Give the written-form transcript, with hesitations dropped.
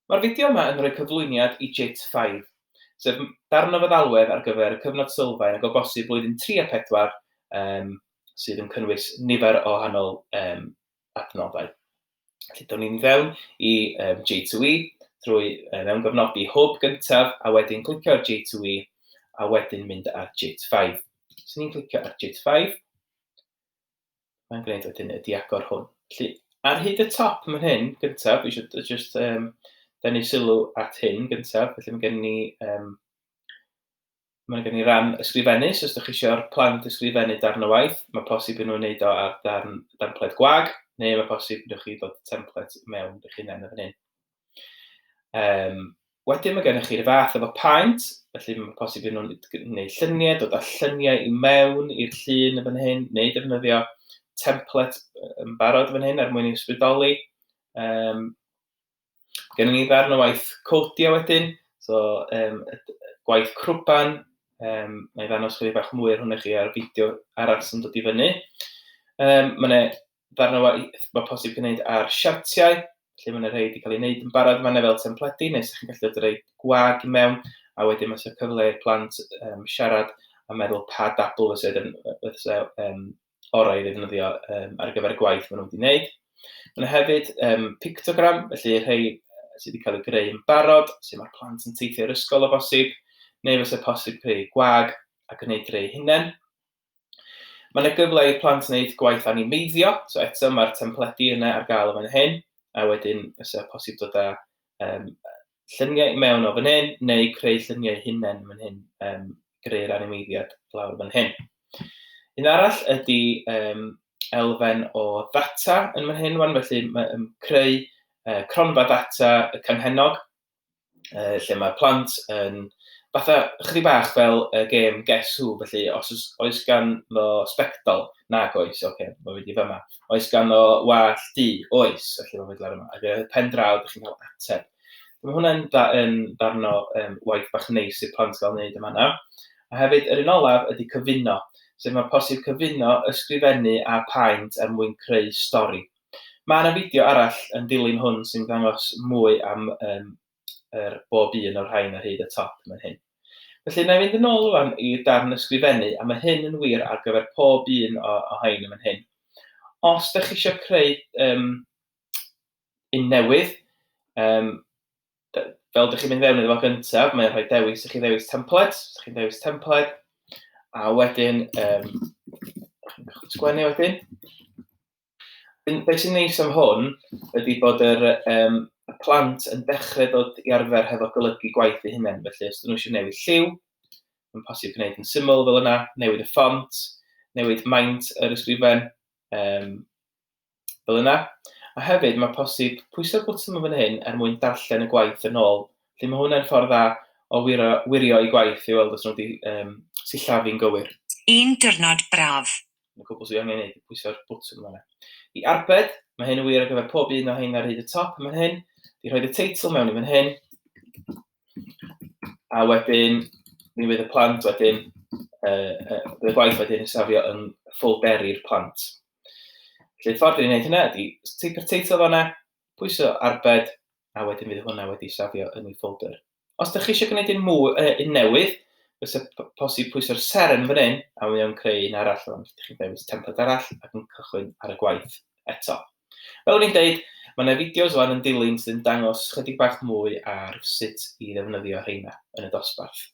Mae'r fideo yma yn rhoi cyflwyniad i JiT5, sef darn o feddalwedd ar gyfer y cyfnod sylfaen ac o bosib blwyddyn 3 a 4 sydd yn cynnwys nifer o wahanol adnoddau. Felly, down ni'n fewn i J2E drwy mewn gofnodi hwb gyntaf a wedyn clicio ar J2E a wedyn mynd ar JiT5. So ni'n clicio ar JiT5, mae'n gwneud wedyn y diagor hwn. Felly, ar hyd y top yn hyn gyntaf, fi eisiau just denu sylw at hyn gyntaf, felly mae gen i ran ysgrifennu, so os ydych chi eisiau'r plant ysgrifennu darn o waith, mae posib i nhw wneud o ar darnpled gwag, neu mae posib i chi ddod template mewn eich hunain yn fan hyn. Wedyn mae gennych chi'r fath efo paent, felly mae posib i nhw wneud lluniau, dod â lluniau i mewn i'r llun yn fan hyn, neu defnyddio template yn barod yn fan hyn er mwyn i ysbrydoli. Gen ni ddarn o waith codio wedyn, so gwaith crwban, mae ddangos chydig bach mwy ar hwnna chi ar fideo arall sy'n dod i fyny. Mae ddarn o waith mae posib gwneud ar siartiau, lle mae rhai wedi cael ei wneud yn barod fan'na fel templedi, neu sy'ch chi'n gallu dod rhoi gwag i mewn, a wedyn mae sy'n cyfle i'r plant siarad a meddwl pa dabl fysa orau i ddefnyddio ar gyfer y gwaith maen nhw wedi wneud. Mae hefyd pictogram, felly rhai sydd wedi cael ei greu yn barod, sydd mae'r plant yn teithio i'r ysgol o bosib, neu fysa posib creu gwag a gwneud rhai hunain. Mae yna gyfle i'r plant wneud gwaith animeiddio, so eto mae'r templedi yna ar gael fan hyn, a wedyn fysa posib dod â lluniau mewn o fan hyn, neu creu lluniau hunain fan hyn, greu'r animeiddiad lawr fan hyn. Un arall ydy elfen o ddata yn fan hyn, felly mae'n creu cronfa data canghennog, lle mae plant yn fatha chydig bach fel y gêm Guess Who, felly os oes gan ddo sbectol, nag oes, mae wedi fyma. Oes gan ddo wallt du, oes, felly mae wedi lawr yma. Ac y pen draw, ydych chi'n cael ateb. Mae hwnna'n darn o waith bach neis i'r plant gael wneud yma yna. A hefyd, yr un olaf ydy cyfuno, sef mae posib cyfuno, ysgrifennu a paent er mwyn creu stori. Mae yna fideo arall yn dilyn hwn sy'n dangos mwy am bob un o'r rhain ar hyd y top yn hyn. Felly, na i fynd yn ôl rwan i'r darn ysgrifennu, a mae hyn yn wir ar gyfer pob un o rhain yn hyn. Os ydych chi eisiau creu un newydd, fel ydych chi'n mynd fewn iddo fo gyntaf, mae'n rhoi dewis, ydych chi'n dewis template, a wedyn, sgwennu wedyn. Beth sy'n neis am hwn ydy bod y plant yn dechrau dod i arfer hefo golygu gwaith eu hunain. Felly, os ydyn nhw eisiau newid lliw, mae'n posib gwneud yn syml fel yna, newid y ffont, newid maint yr ysgrifen fel yna. A hefyd, mae posib pwyso'r bwtwm yn fan hyn er mwyn darllen y gwaith yn ôl. Felly, mae hwnna'n ffordd dda o wirio i gwaith i weld os nhw wedi sillafu'n gywir. Un diwrnod braf. Mae'n cwbl sy'n angen gwneud, pwyso'r bwtwm yna. I arbed, mae hyn yn wir ar gyfer pob un o hyn ar hyd y top yn fan hyn. Di rhoi'r teitl mewn i fan hyn. A wedyn, mi fydd y plant wedyn, bydd y gwaith wedyn yn safio yn ffolderu'r plant. Felly, ffordd i'n gwneud hynna ydy, teipio'r teitl fan'na, pwyso arbed, a wedyn fydd hwnna wedi safio yn ei ffolder. Os ydych chi eisiau gwneud un newydd, fysa posib pwyso'r seren fan hyn, a mae o'n creu un arall, ydych chi'n dewis template arall, ac yn cychwyn ar y gwaith eto. Fel o'n i'n dweud, mae yna fideos fan yn dilyn sy'n dangos chydig bach mwy ar sut i ddefnyddio rheina yn y dosbarth.